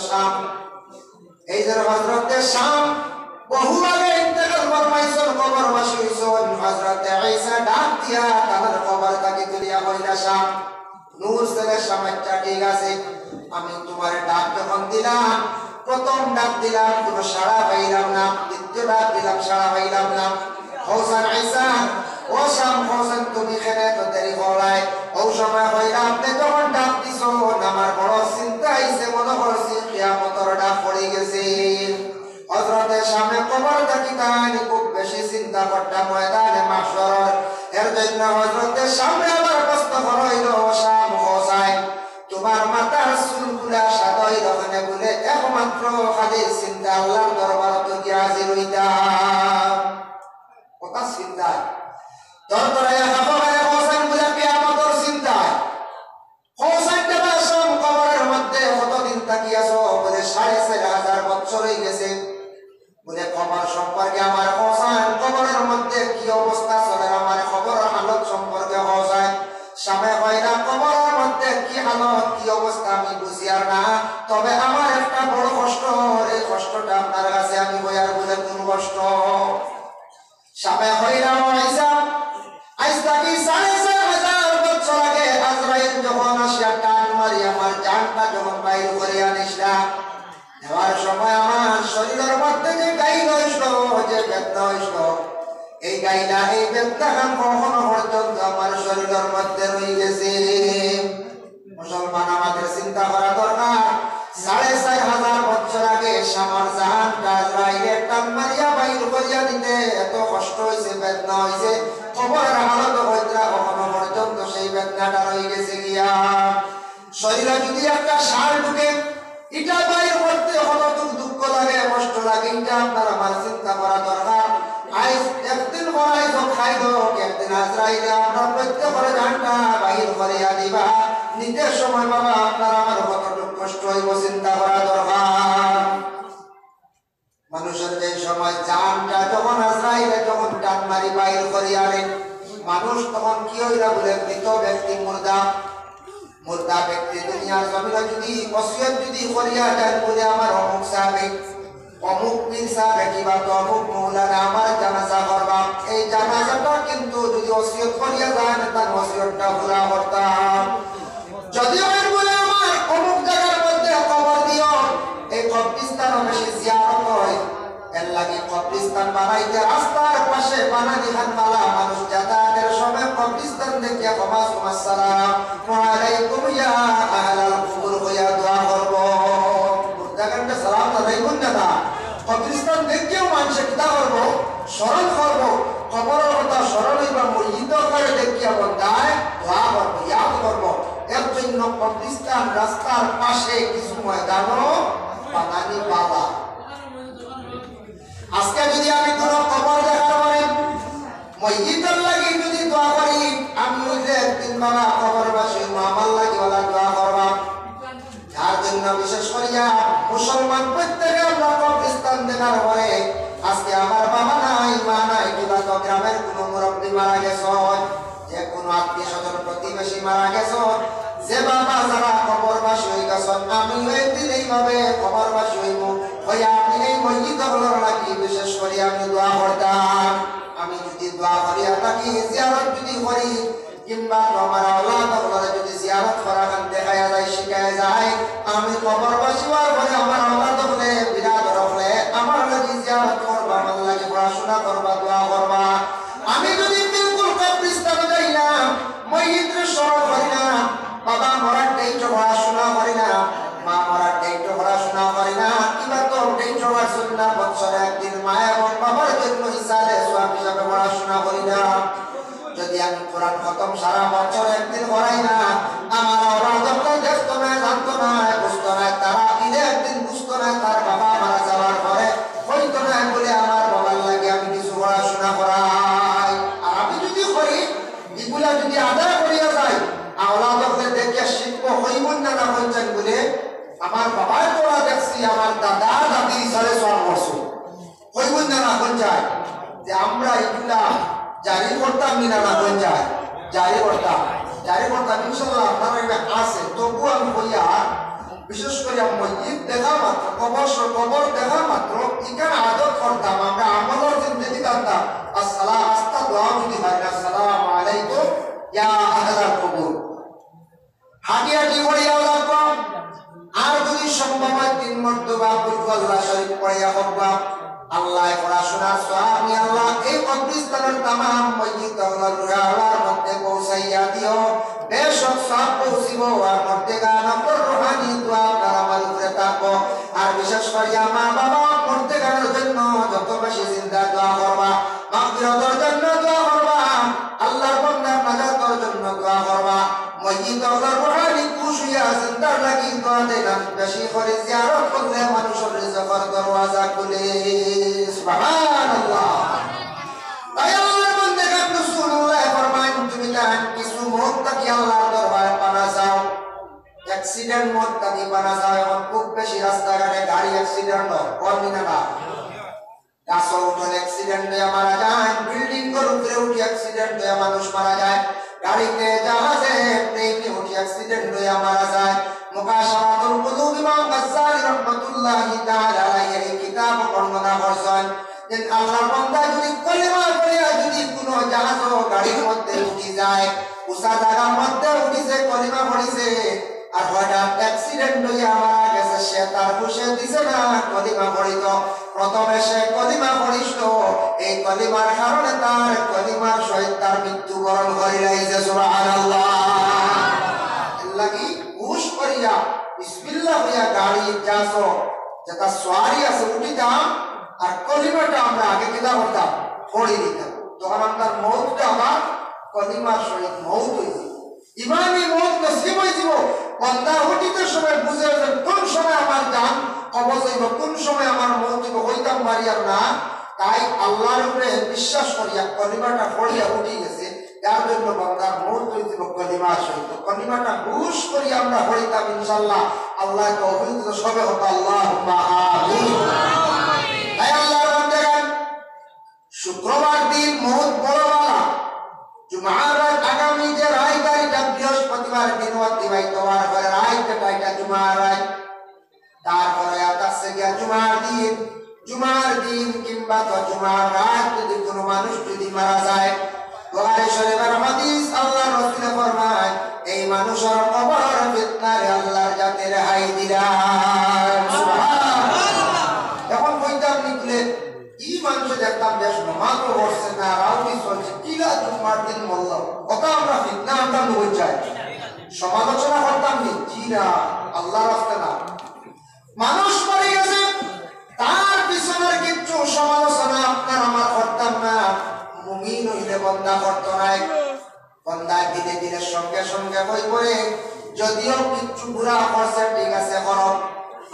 শাম। এই যে হযরতে শাম বহু আগে ইন্তেকাল ফরমাইছেন, কবরবাসী হইছেন। হযরতে ঈসা ডাক দিয়া তাদের কবর থেকে তুলিয়া কইলা, শাম নূর ছেলে শামাচ্চা, ঠিক আছে, আমি তোমার ডাক যখন দিলাম, প্রথম ডাক দিলাম তুমি সাড়া পাইলাম না, দ্বিতীয় ডাক দিলাম সাড়া পাইলাম না। হোসেন ঈসা, ও শাম হোসেন, তুমি এখানে তো দেরি করাই। ও সময় হইলা আপনি যখন ডাক দিছো, আমার বড় চিন্তা হইছে, মনে করছি কিয়ামতের ডাক পড়ে গেছে। হযরতে শামে কবর দেখিতাম, খুব বেশি চিন্তা করতাম ময়দানে মাহশর। এর জন্য হযরতে শামে আবার প্রশ্ন হইল, শাম হোসাইন, তোমার মাথার চুলগুলা সাদা হইল কেন? বলে একমাত্র খালি চিন্তা আল্লাহর দরবারত গিয়া হাজির হইতাম। কথা চিন্তায় দরদরাইয়া খাবারে হোসেন বলে কিয়ামতের চিন্তায়। হোসেন দেবা শাম কবরের মধ্যে কতদিন তাকিয়াছো? বলে ৪৫০০০ বছর হয়ে গেছে। বলে কবর সম্পর্কে আমার হোসেন, কবরের মধ্যে কি অবস্থা চলে আমার খবরের হালত সম্পর্কে হোসেন শামে কইরা, কবরের মধ্যে কি হালত কি অবস্থা আমি বুঝি আর না, তবে আমার একটা বড় কষ্ট, এই কষ্টটা আপনার কাছে আমি বইয়ার বলে কোন কষ্ট। শামে কইরা, ঈসা আজ থেকে ৪৫০০০ বছর আগে আজরাইল যখন আসিয়া টান মারি আমার জানটা যখন বাইর করিয়া নিসলা, নেওয়ার সময় আমার শরীরের মধ্যে যে গাইলা হইল, যে বেদনা হইল, এই গাইলা এই বেদনা কখনো পর্যন্ত আমার শরীরের মধ্যে রয়ে গেছে। মুসলমান, আমাদের চিন্তা করা দরকার, ৪৫০০০ বছর আগে শামার জাহানটা আজরাইলে টান মারিয়া বাইর করিয়া দিতে এত কষ্ট হয়েছে, বেদনা হয়েছে, কবরের হালত হইতরা কখনো পর্যন্ত সেই বেদনাটা রয়ে গেছে গিয়া। শরীরে যদি একটা সার ঢুকে, এটা বাইর করতে কতটুকু দুঃখ লাগে, কষ্ট লাগে, এটা আপনার আমার চিন্তা করা দরকার। আজ একদিন করাই তো খাই দো, একদিন আজরাইলে আপনার প্রত্যেকের জানটা বাইর করিয়া দিবা, নিতে সময় বাবা আপনার আমার কতটুকু কষ্ট হইব চিন্তা করা দরকার। মানুষের যে সময় জানটা যখন আজরাইলে যখন টান মারি বাইর করিয়া আনে, মানুষ তখন কি হইলা? বলে মৃত ব্যক্তি, মুর্দা মুর্দা ব্যক্তি দুনিয়ার জমিনে যদি ওসিয়ত যদি করিয়া দেন, বলে আমার অমুক সাহেব, অমুক পীর সাহেব কিংবা অমুক মৌলানা আমার জানাজা করবা, এই জানাজাটা কিন্তু যদি ওসিয়ত করিয়া দেন, তার ওসিয়তটা পুরা করতাম। যদি বলে আমার অমুক জায়গার মধ্যে কবর দিও, এই কবরস্থান বেশি জিয়ারত হয়, এর লাগে কবরস্থান বানাইতে রাস্তার পাশে বানানি হানমালা, মানুষ যাতায়াতের সময় কবরস্থান দেখিয়া আসসালাম আলাইকুম ইয়া আহলাল কুবুর কইয়া দোয়া করব। মুর্দাগানটা সালাম আলাইকুম দাদা, কবরস্থান দেখিয়াও মানুষ কিতা করব? স্মরণ করব, কবরের কথা স্মরণ হইবা, মসজিদ করে দেখিয়া বন্ধায় দোয়া করব, ইয়াদ করব। এর জন্য কবরস্থান রাস্তার পাশে কিছু ময়দানও বানানি বাবা। আজকে যদি আমি কোন কবর দেখার পরে মসজিদের লাগি যদি দোয়া করি, আমি ওই যে একদিন বাবা কবরবাসী আমার লাগি ওলা দোয়া করবা। যার জন্য বিশেষ করিয়া মুসলমান প্রত্যেকে আমরা কবরস্থান দেখার পরে, আজকে আমার বাবা নাই, মা নাই, কিংবা তো গ্রামের কোনো মুরব্বী মারা গেছ, যে কোনো আত্মীয় স্বজন প্রতিবেশী মারা গেছ, যে বাবা যারা কবরবাসী হয়ে গেছেন, আমি একদিন এইভাবে কবরবাসী হইব হইয়া আমি এই মসজিদগুলোর লাগি বিশেষ করে আমি দোয়া করতাম। আমি যদি দোয়া করিয়া থাকি, জিয়ারত যদি করি, কিংবা আমার আওলাদগুলোরে যদি জিয়ারত করা গান দেখায়া যায়, শিখায়া যায়, আমি কবরবাসী হওয়ার পরে আমার আওলাদগুলো বিরাট হলে আমার লাগি জিয়ারত করবা, আমার লাগি পড়াশোনা করবা, দোয়া করবা। আমি যদি বিলকুল কবরস্থানে যাই না, মসজিদের স্মরণ করি না, বাবা মরার ডেইটো পড়াশোনা করি না, মা মরার ডেইটো পড়াশোনা করি না, কিংবা তো ডেইটো আসুন না, বছরে একদিন মা এবং বাবার জন্য হিসাবে সোয়াব হিসাবে পড়াশোনা করি না, যদি আমি কোরআন খতম সারা বছর একদিন করাই না, আমার ওরা দেখতো না, জানতো না, বুঝতো না, তারা ঈদে একদিন বুঝতো না, তার বাবা মারা যাওয়ার পরে হইতো না বলে আমার বাবার লাগে আমি কিছু পড়াশোনা করাই। আর আমি যদি করি, এগুলা যদি আদায় করিয়া যাই, আওলাদকে দেখে শিখবো, হইব না না হইছেন বলে আমার বাবার তোরা দেখছি, আমার দাদা দাদি সাড়ে ৬ বছর হইব না না হয়ে যায়, যে আমরা এগুলা জারি করতাম না না হয়ে যায়, জারি করতাম ইনশাল্লাহ আপনারা আছে। তবু আমি হইয়া বিশেষ করে মসজিদ দেখা মাত্র কবর দেখা মাত্র এখানে আদত করতাম আমরা আমলের জিন্দেগি করতাম আসসালাম আস্তা দোয়া যদি হয় আসসালামু আলাইকুম ইয়া আহলাল কবর হাঁটি হাঁটি পড়িয়া লাগবো আর যদি সম্ভব হয় 3 মর্তবা আল্লাহ শরীফ পড়িয়া হবা আল্লাহ পড়াশোনার স্বামী আল্লাহ এই কবরস্থানের तमाम মসজিদ আল্লাহর মধ্যে পৌঁছাইয়া দিও বেশক সব পৌঁছিব আর মধ্যে গান রুহানি দোয়া আমার উপরে থাকো আর বিশেষ করে মা বাবা মধ্যে গানের জন্য যত বেশি চিন্তা দোয়া করবা মাগফিরাতের জন্য দোয়া করবা আল্লাহর বান্দার নাজাতের জন্য দোয়া করবা মসজিদ আল্লাহর রুহানি খুশিয়া চিন্তার লাগি দোয়া দেন বেশি করে জিয়ারত করলে মানুষের রিজকের দরওয়াজা খুলে সুবহানাল্লাহ তাই আল্লাহর বান্দা রাসূলুল্লাহ ফরমান তুমি জান কিছু মত কি আল্লাহর দরবারে পানা যাও অ্যাক্সিডেন্ট মত কি পানা যাও এখন খুব বেশি রাস্তাঘাটে গাড়ি অ্যাক্সিডেন্ট হয় কমই না গাছর অ্যাক্সিডেন্ট হয়ে মারা যায় বিল্ডিং এর উপরে উঠে অ্যাক্সিডেন্ট হয়ে মানুষ মারা যায় গাড়িতে জাহাজে প্লেনে উঠে অ্যাক্সিডেন্ট হয়ে মারা যায় মুকাশারাতুল কুলুব ইমাম গাজ্জালি রাহমাতুল্লাহি তাআলা আলাইহি এই কিতাব বর্ণনা করেছেন যে আল্লাহর বান্দা যদি কলিমা পড়ে যদি কোনো জাহাজ ও গাড়ির মধ্যে উঠে যায় উসা জায়গার মধ্যে উঠিছে কলিমা পড়িছে আর হঠাৎ অ্যাক্সিডেন্ট হয়ে মারা গেছে সে তার খুশি দিছে না কলিমা পড়িত প্রথমে সে কলিমা পড়িছিল এই কলিমার কারণে তার কলিমার সহিত তার মৃত্যুবরণ করিলাইছে সুবহানাল্লাহ লাগি হুশ করিয়া বিসমিল্লাহ হইয়া গাড়ি যাসো যেটা সওয়ারি আছে উঠিতাম আর কলিমাটা আমরা আগে কিনা করতাম পড়ে দিতাম তখন আপনার মৌতটা আমার কলিমার সহিত মৌত হয়েছে ইমানি মৌত নসিব হয়েছিল বান্দা উঠিতে সময় বুঝে কোন সময় আমার জান কবজ হইব কোন সময় আমার মৌত হইব হইতাম পারিয়ার না তাই আল্লাহর উপরে বিশ্বাস করিয়া কলিমাটা পড়িয়া উঠে গেছে যার জন্য বান্দার মৌত হইছিল কলিমার সহিত কলিমাটা হুশ করিয়া আমরা পড়িতাম ইনশাআল্লাহ আল্লাহ তৌফিক সবে হোক আল্লাহুম্মা আমিন তাই আল্লাহর বান্দাগণ শুক্রবার দিন মৌত বড় বালা জুমার রাত আগামী যে রায় তারিখটা বৃহস্পতিবার দিন অতিবাহিত হওয়ার পরে রায়টা এটা জুমার রায় তারপরে আসছে গিয়া জুমার দিন কিংবা তো জুমার রাত যদি কোনো মানুষ যদি মারা যায় বুখারী শরীফের হাদিস আল্লাহর রাসূল ফরমায় এই মানুষের কবর ফিতনারে আল্লাহর যাতে রেহাই দিলাম সুবহানাল্লাহ এখন কইতাম নিকলে এই মানুষ দেখতাম বেশ নমাজও পড়ছে না রাউটি চলছে কিলা জুমার দিন বলল কত আমরা ফিতনা আমরা নই যাই সমালোচনা করতাম নি জিরা আল্লাহর রাস্তা না মানুষ মরে গেছে তার পিছনের কিছু সমালোচনা আপনার আমার করতাম না মুমিন হইলে বান্দা করত নাই বান্দা ধীরে ধীরে সঙ্গে সঙ্গে হই পড়ে যদিও কিছু গুনাহ করছে ঠিক আছে করো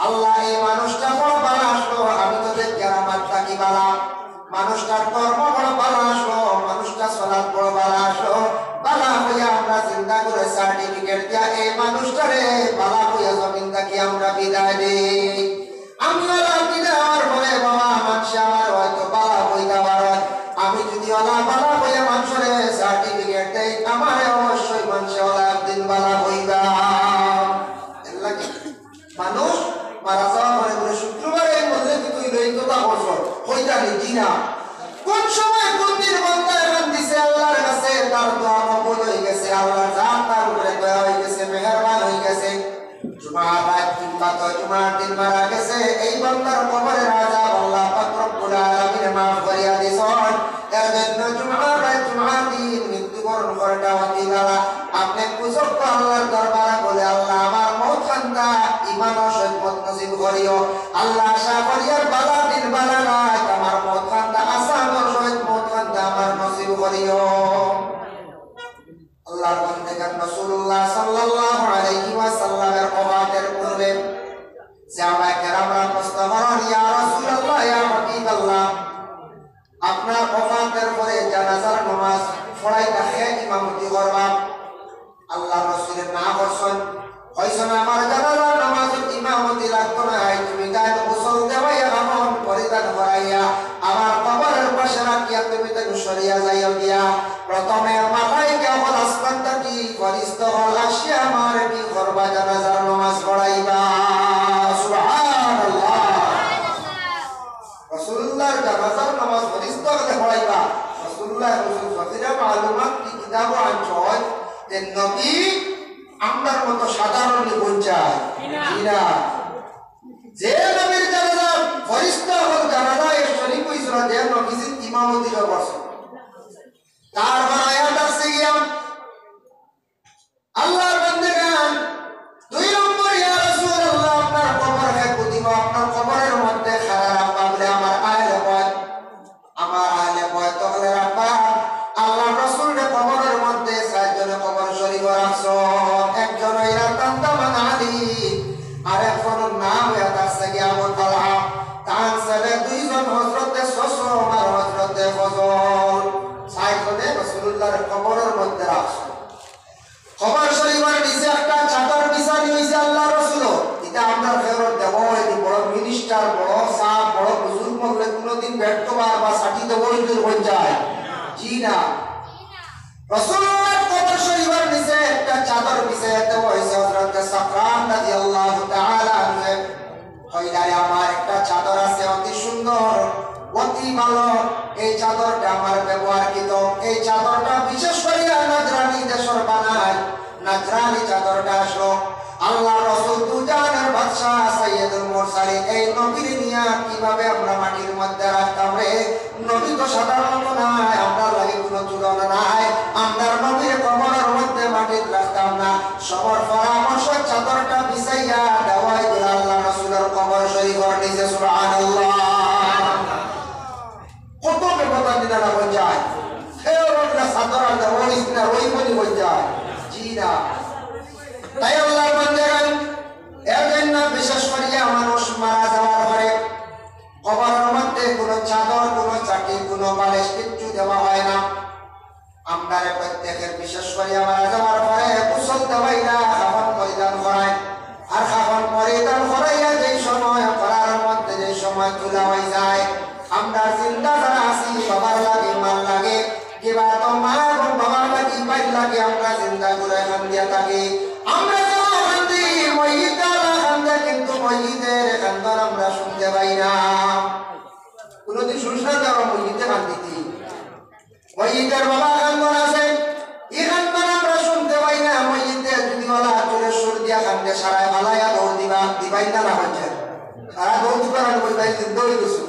আল্লাহ এই মানুষটা বড় ভালো আসলো আমি তো দেখি আমার তাকি বালা মানুষটার কর্ম বড় ভালো আসলো মানুষটা সালাত বড় ভালো আসলো বালা হইয়া আমরা চিন্তা করে সার্টিফিকেট দিয়া এই মানুষটারে বালা হইয়া জমিন থেকে আমরা বিদায় দিই আমি আল্লাহ বিদায় আমার পরে বাবা মানুষ আমার হয়তো বালা হইতে পারে আমি যদি আল্লাহ বালা হইয়া মানুষরে সার্টিফিকেট দেই আমারে অবশ্যই মানুষ আল্লাহ একদিন বালা হইবা মানুষ মারা যাওয়া পরে বলে শুক্রবারে বললে কি তুই এই কথা করছো হইতা নি না কোন সময় কোন দিন বান্দা এখন দিছে আল্লাহর কাছে তার দোয়া কবুল হয়ে গেছে আল্লাহর জান তার উপরে দয়া হয়ে গেছে মেহেরবান হয়ে গেছে জুমার রাত কিংবা তো জুমার দিন মারা গেছে এই বান্দার কবরের আযাব আল্লাহ পাক রব্বুল আলামিন মাফ করিয়া দিছেন এর জন্য জুমার দিন মৃত্যুবরণ করাটা অতি বালা আপনি কুসব আল্লাহর দরবারে বলে আল্লাহ আমার মওত খান্দা ঈমান ও সহিত নসিব করিও আল্লাহ আশা করিয়ার বালা দিন বালা রাত আমার মওত খান্দা আসান ও সহিত মওত খান্দা আমার নসিব করিও আল্লাহর বান্দাগণ রাসূলুল্লাহ সাল্লাল্লাহু আলাইহি ওয়াসাল্লামের ওয়াফাতের পূর্বে সাহাবায়ে কেরামরা প্রশ্ন করেন ইয়া রাসূলুল্লাহ ইয়া হাবিবাল্লাহ আপনার ওয়াফাতের পরে জানাজার নামাজ পড়াইতা হে ইমামতি করবা আল্লাহ রাসূলের না করছেন হইছেন আমার জানাজার নামাজ ইমামতি লাগতো না তুমি গায়ে গোসল দেওয়াইয়া আমন পরিধান করাইয়া আমার কবরের পাশে রাখিয়া তুমি তাকে সরিয়া যাইয়া গিয়া প্রথমে মালাইকা বল আসমান থেকে ফেরেশতা হল আসিয়া আমার কি করবা জানাজার নামাজ পড়াইবা যে নবীর জানাজা ফরিস্তা হল জানাজা এর শরীক হইছিল যে নবীজির ইমামতি করছে তারপর আয়াত আছে গিয়া আল্লাহর বান্দাগান দুই নম্বর ইয়া রাসূলুল্লাহ আপনার কবর হে কুদিব আপনার কবরের মধ্যে খাড়া রাখবা বলে আমার আহলে বয় তখন রাখবা আল্লাহ রাসূলের কবরের মধ্যে চারজনে কবর শরীক রাখছো একজন হইলা তান্তামান আলী আর একজনের নাম আছে গিয়া আবু তালহা তার ছেলে দুইজন হযরতে শ্বশুর আর হযরতে ফজল চারজনে রাসূলুল্লাহর কবরের মধ্যে রাখছো কবর শরীফের নিচে একটা চাদর বিছানি হইছে আল্লাহ রাসূল এটা আমরা ফেরত দেব এই বড় মিনিস্টার বড় সাহেব বড় বুজুর্গ বলে কোনদিন ব্যর্থবার বা সাথী দেব দূর হয়ে যায় জি না রাসূলুল্লাহর কবর শরীফের নিচে একটা চাদর বিছাইয়া দেব হইছে হযরত সাকরাত রাদিয়াল্লাহু তাআলা আনহু কইলাই আমার একটা চাদর আছে অতি সুন্দর অতি ভালো এই চাদরটা আমার ব্যবহারকৃত এই চাদরটা বিশেষ করে নাজরানি দেশের বানায় নাজরানি চাদরটা আসলো আল্লাহ রাসূল দুজানের বাদশা সাইয়্যিদুল মুরসালিন এই নবীর নিয়া কিভাবে আমরা মাটির মধ্যে রাখতাম রে নবী তো সাধারণত নাই আমরা লাগি কোনো তুলনা নাই আমরা নবীর কবরের মধ্যে মাটির রাখতাম না সবার পরামর্শ চাদরটা বিছাইয়া দেওয়াই দিল আল্লাহ রাসূলের কবর শরীফের নিচে সুবহানাল্লাহ কত কথা দিনারা হয়ে যায় খেয়ালটা সাধারণ ওই না ওই বলি হয়ে যায় জি না তাই আল্লাহর বান্দাগণ এর জন্য বিশেষ করে মানুষ মারা যাওয়ার পরে কবরের মধ্যে কোনো চাদর কোনো চাটি কোনো বালিশ কিচ্ছু দেওয়া হয় না আমরা প্রত্যেকের বিশেষ করে মারা যাওয়ার পরে গোসল দেওয়াই না কাফন পরিধান করায় আর কাফন পরিধান করাইয়া যেই সময় করার মধ্যে যে সময় তোলা হয়ে যায় আমরা চিন্তা যারা আছি বাবার লাগে মার লাগে কিবা তো মা এবং বাবার লাগে বাইর লাগে আমরা চিন্তা করে এখান দিয়া থাকি আমরা এখান দিয়ে মহিদার এখান দিয়ে কিন্তু মহিদের এখানকার আমরা শুনতে পাই না কোনোদিন শুনিস না যাবো মহিদে খান দিতি মহিদের বাবা এখানকার আছে এখানকার আমরা শুনতে পাই না মহিদে যদি বলা চলে সুর দিয়া খান দিয়ে সারায় বালাইয়া দৌড় দিবাই না হচ্ছে সারা দৌড় দিবার দৌড়ি গেছো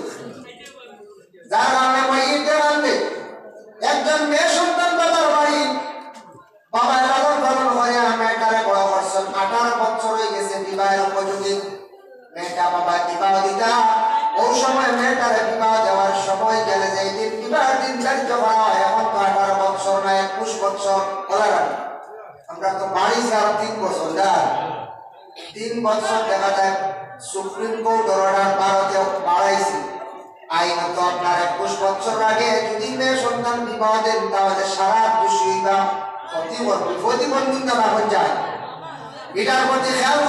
যার কারণে মহিদে আনবে একজন মেয়ে সন্তান বাবার বাড়ি বাবা লালন পালন করে মেয়েটারে বড় করছেন 18 বছর হয়ে গেছে বিবাহের উপযোগী মেয়েটা বাবা বিবাহ দিতা ওই সময় মেয়েটারে বিবাহ দেওয়ার সময় গেলে যে দিন বিবাহের দিন ধার্য করা হয় এখন তো 18 বছর না 21 বছর বলা রাখি আমরা তো বাড়ি আর 3 বছর না 3 বছর দেখা যায় সুপ্রিম কোর্ট অর্ডার ভারতে বাড়াইছে আইনত আপনার 21 বছর আগে যদি মেয়ে সন্তান বিবাহ দেন তাহলে সারা দোষী বা প্রতিবন্ধী না হয়ে যায় এটার প্রতি খেয়াল